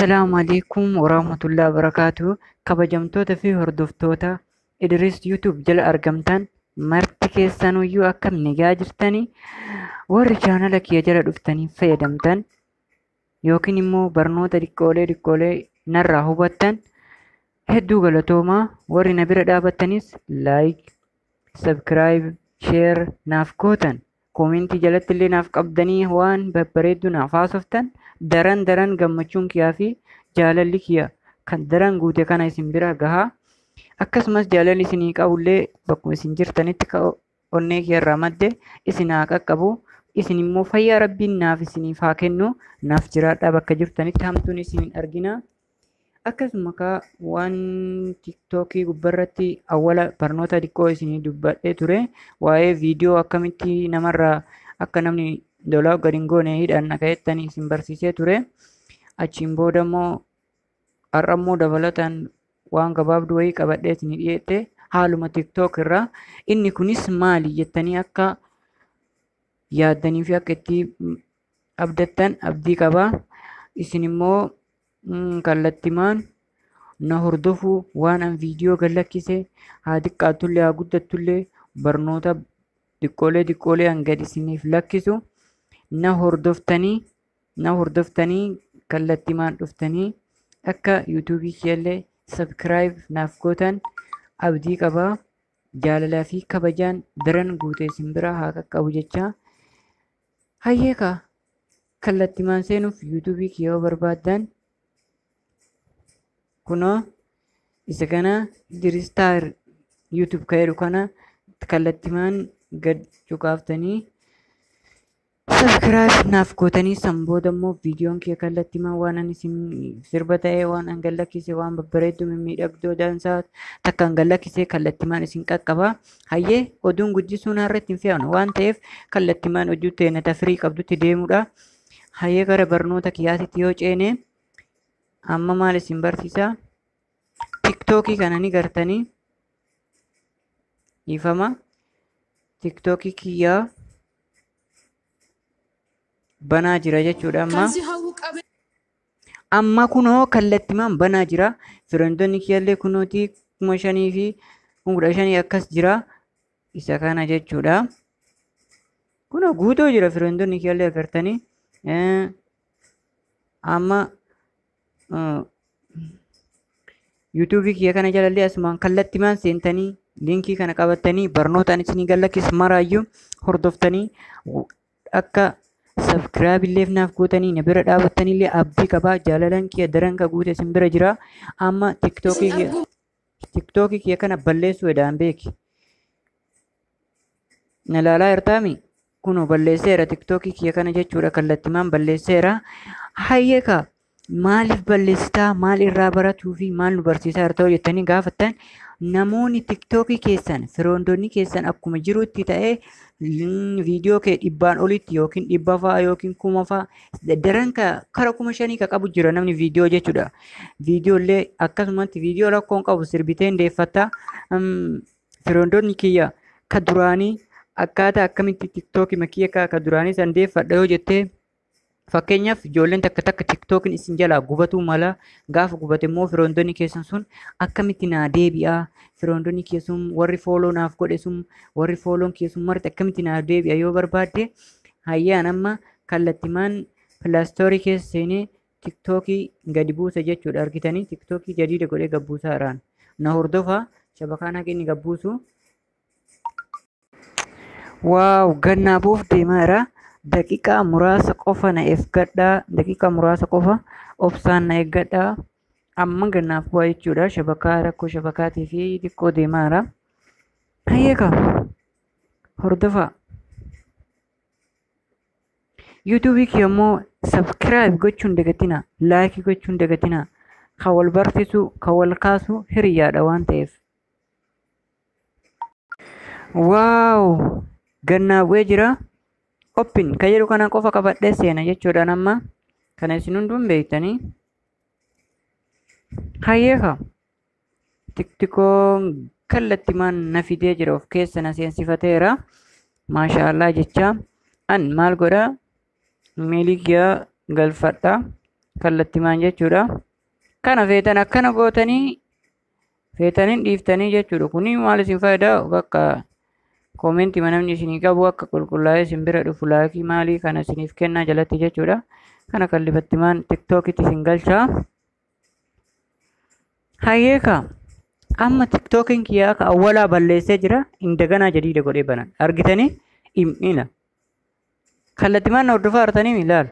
Assalaamu alaikum warahmatullahi wabarakatuh. Kabajamtoota fi hordoftoota Idris YouTube jala argamtan marti keessanuyyuu akkam nagaa jirtanii warri chaanala kiyya jala dhuftanii fayyadamtan yookiin immoo barnoota xiqqoolee narraa hubattan hedduu galatoomaa. Warri na bira dhaabattanis like, subscribe, share naaf gootan koomentii jalatti illee naaf qabdanii waan babbareedduu naaf haasoftan daran gammachuun kiyyaa fi jaalalli kiyya kan daran guute kana isin bira gahaa. Akkasumas jaalalli isinii qabullee bakkuma isin jirtanitti onnee kiyya irraa madde isin haa qaqqabu. Isin immoo fayyaa rabbiin naaf isiniif haa kennu. Naaf jiraadhaa bakka jirtanitti hamtuun isin hin argina. Akkasuma waan tiktookii gubbarratti awwala barnoota xiqqoo isinii dubbadhee ture waa'ee viidiyoo akkamitti namarraa akka namni dolaa gadi hin goone hidhaan dhagayettanii isin barsiisee ture. Achiin booda immoo har'a immoo dabalataan waan gabaabduu wayii qabadhee isinii dhiyeette haaluma tiktook irraa. Inni kunis maali jettanii akka yaaddanii fi akka itti abdattan abdii qabaa. Isin immoo kallattimaan na hordofuu waan an viidiyoo gallakkise haa xiqqaattullee haa guddattullee barnoota xiqqoolee an gad isiniif lakkisu na hordoftanii kallattimaan dhuftanii akka yuutuubii kiyyallee subscribe naaf gootan abdii qabaa. Jaalalaa fi kabajaan daran guutee isin bira haa qaqqabu jecha. Hayyeekaa kallattimaan seenuuf yuutuubii kiyya yoo barbaaddan kunoo isa kana Idris Tahir YouTube ka'eeru kana kallattimaan gad cuqaaftanii subscribe naaf gootanii san booda immoo viidiyoon kiyya kallattimaan waan an isin sirba ta'ee waan an gallakkise waan babbareedduu mimmiidhagdoo dansaa takka an gallakkise kallattimaan isin qaqqaba. Hayyee oduun guddisuun har'atti hin fe'anu waan ta'eef kallattimaan hojii teenata firii qabdutti deemudha. Hayyee gara barnoota kiyyaatitti yoo ceene amma maal isin barsiisa? Tiktookii kana ni gartanii ifama tiktookii kiyyaa banaa jira jechuudha. Amma kunoo kallattimaan banaa jira. Firontonni kiyyallee kunooti 5,000 fi 15,000 akkas jira. Isa kana jechuudha. Kunoo guutuu jira firontonni kiyyallee agartanii. Amma yuutuubii kiyya kana jalallee asumaan kallattimaan seentanii liinkii kana qabattanii barnootaan isinii gallakkise maraayyuu hordoftanii akka subscribe illee naaf gootanii na bira dhaabattanillee abdii qabaa. Jaalalaan kiyya daran ka guute isin bira jira. Amma tiktookii kiyya kana balleessuu edaan beeki. Na laalaa jirtaami? Kunoo balleesseera tiktookii kiyya kana jechuudha. Kallattimaan balleesseera. Hayyeekaa maaliif balleessitaa? Maal irraa baratuu fi maal nu barsiisaa jirta jettanii gaafattan namoonni tiktookii keessan firoondonni keessan akkuma jirutti ta'ee viidiyoo kee 100 olitti yookiin 100 fa'aa yookiin 1000 fa'aa daran kara 5,000 ka qabu jira namni viidiyoo jechuudha. Viidiyoolee akkasumatti viidiyoo rakkoon qabu sirbitee hundeeffata. Firoondonni kiyya ka duraanii akkaataa akkamitti tiktookii makiyya ka duraanii san deeffadha yoo jettee fakkeenyaaf ijoolleen takka tiktookiin isin jalaa gubatuu mala. Gaafa gubate immoo firoondonni keessan sun akkamitti naa deebi'a? Firoondonni keessan warri fooloo naaf godhe sun warri fooloon keessan marti akkamitti naa deebi'a yoo barbaadde hayyaan amma kallattimaan pilaastoorii keessa seenee tiktookii gadi buusa jechuudha. Argitanii tiktookii jadiida godhee gabbuusaa irraan na hordofa shabakaan haqinni gabbuusu. Waaw gannaabuuf deemaa jira. Daqiiqaa muraasa qofa na eeggadhaa. Daqiiqaa muraasa qofa obsaan na eeggadhaa. Amma gannaaf bu'aa jechuudha. Shabakaa rakkoo shabakaatii fi xiqqoo deemaa jira. Hayyeekaa hordofaa. Yuutuubii kiyya immoo subscribe gochuun dagatina. Laayikii gochuun dagatina. Kan wal barsiisu kan wal kaasu hiriyyaadha waan ta'eef. Waaw gannaaf bu'ee jira. Oppin kan jedhu kana qofa qabadhee seena jechuudha. Amma kana isin hunduun beektanii. Hayyeekaa tiktikoon kallattimaan na fidee jira of keessa na seensifateera. Maashaallah jecha an maal godha meelii kiyya galfadha. kallattimaan jechuudha. Kana feetan akkana gootanii feetaniin dhiiftanii jechuudha. Kuni maal isin faayidaa bakka koomentii namni isinii qabu akka qulqullaa'ee isin bira dhufu laakii maalii kana isiniif kennaa jalatti jechuudha. Kana kallattimaan tiktookitti isin galchaa. Hayyeeka amma tiktookiin kiyyaa akka awwalaa balleessee jira indaganaa jadiida godhee banan argitanii himina. Kallattimaan hordofaa artanii ilaala.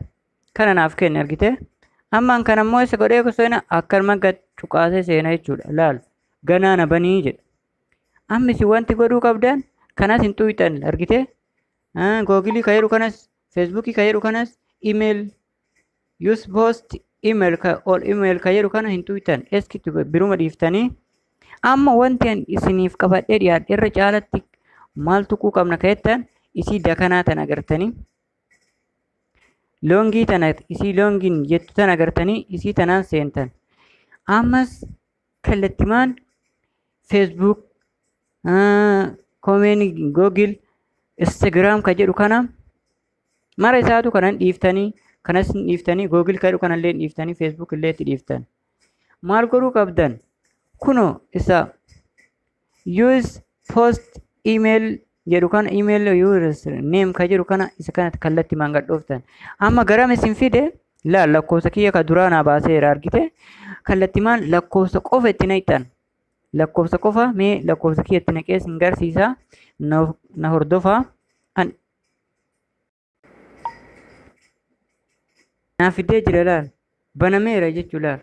Kana naaf kenne argite. Ammaan kan ammoo isa godhee gosoona akkanuma gad cuqaasee seena jechuudha. Ilaala. Ganaa na banii jedha. Ammis wanti godhuu qabdan kanas hin tuyxan argite. Googilii ka jedhu kanas feesbuukii ka jedhu kanas email use post email ka jedhu kana hin tuyxan eskitti biruma dhiiftanii. Amma wanti an isiniif qabadhee dhiyaadhe irra caalatti maal tuquu qabna ka'ettan isii dakanaa tan agartanii. Loongii tana isii loongiin jettu tan agartanii isii tanaan seentan. Ammas kallattimaan Facebook, Google, Instagram ka jedhu kana mara isaatu kanan dhiiftanii kanas dhiiftanii Google ka jedhu kanallee dhiiftanii Facebook illee itti dhiiftan. Maal godhuu qabdan? Kuno isa use post email jedhu kana email user name ka jedhu kana isa kanatti kallattimaan gadhooftan. Amma garam isin fide lakkoofsa kiyya ka duraa naa baaseera argite. Kallattimaan lakkoofsa qofa itti naqxan. Lakkoofsa qofa mee lakkoofsa kiyya itti naqee isin garsiisa. Na hordofaa. Naaf fidee jira laal. Banameera jechuu laal.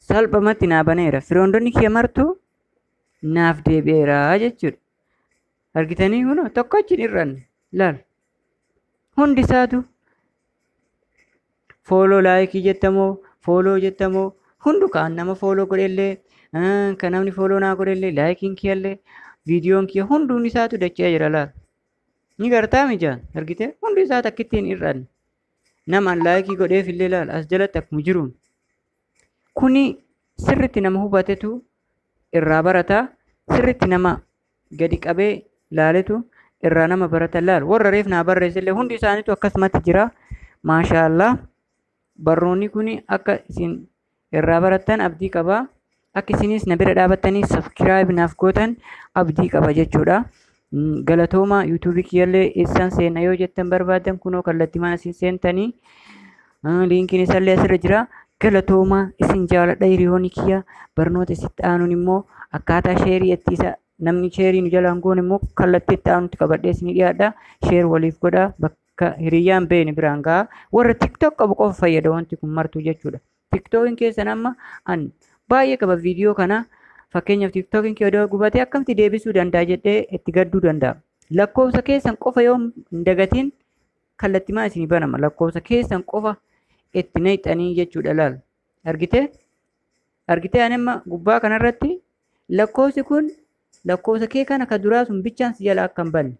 Salphumatti naa baneera. Firoondonni kiyya martuu naaf deebi'eera jechuudha. Argitanii kun tokko achi irraan laal. Hundi isaatu fooloo laayikii jettamoo fooloo jettamoo hundu kaan nama fooloo godhellee kan namni fooloo naa godhellee laayikiin kiyyallee viidiyoon kiyya hunduun isaatu dachee jira laal. Ni gartaa mijaan argite hundi isaatu akkittiin irraan nama laayikii godheef illee laal as jalatti akkuma jiruun. Kuni sirritti nama hubatetu irraa barata sirritti nama gadi qabee laaletu irraa nama barata laal. Warra reef naa barreessillee hundi isaaniitu akkasumatti jira. Maashaallah barnoonni kuni akka isin irraa baratan abdii qaba. Akka isinis na bira dhaabattanii subscribe naaf gootan abdii qaba jechuudha. Galatooma YouTube kiyyallee eessaan seena yoo jettan barbaadan kunoo kallattimaan isin seentanii linkiin isaallee asirra jira. Galatooma isin jaaladha hiriyoonni kiyya barnoota isitti aanuun immoo akkaataa sheerii ittisa namni sheerii nu jalaan goon immoo kallattii itti aanutti qabadhee isin dhiyaadha. Sheer waliif godha bakka hiriyyaan beeni biraan ga'a. Warra TikTok qabu qofa fayyada wanti kun martuu jechuudha. TikTokiin keessan amma an baay'ee qaba viidiyoo kana fakkeenyaaf TikTokiin kee odoo gubatee akkamitti deebisuu danda'a jedhee itti gadduu danda'a. Lakkoofsa keessan qofa yoo hin dagatiin kallattimaa isin banama. Lakkoofsa keessan qofa itti naqxanii jechuudha laal. Argitee ani amma gubbaa kanarratti lakkoofsi kun lakkoofsa kee kana ka duraa sun bichaan si jala akka hin banne.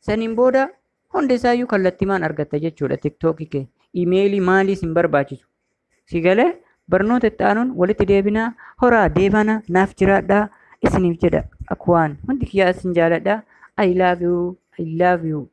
Saniin booda hundi isaayyuu kallattimaan argatta jechuudha TikTokii kee. Imeelii maalii sin barbaachisu. Si galee barnoota itti aanuun walitti deebinaa horaa deebana naaf jiraadhaa isiniif jedha. Akka waan hundi kiyyaa isin jaaladha. I love you.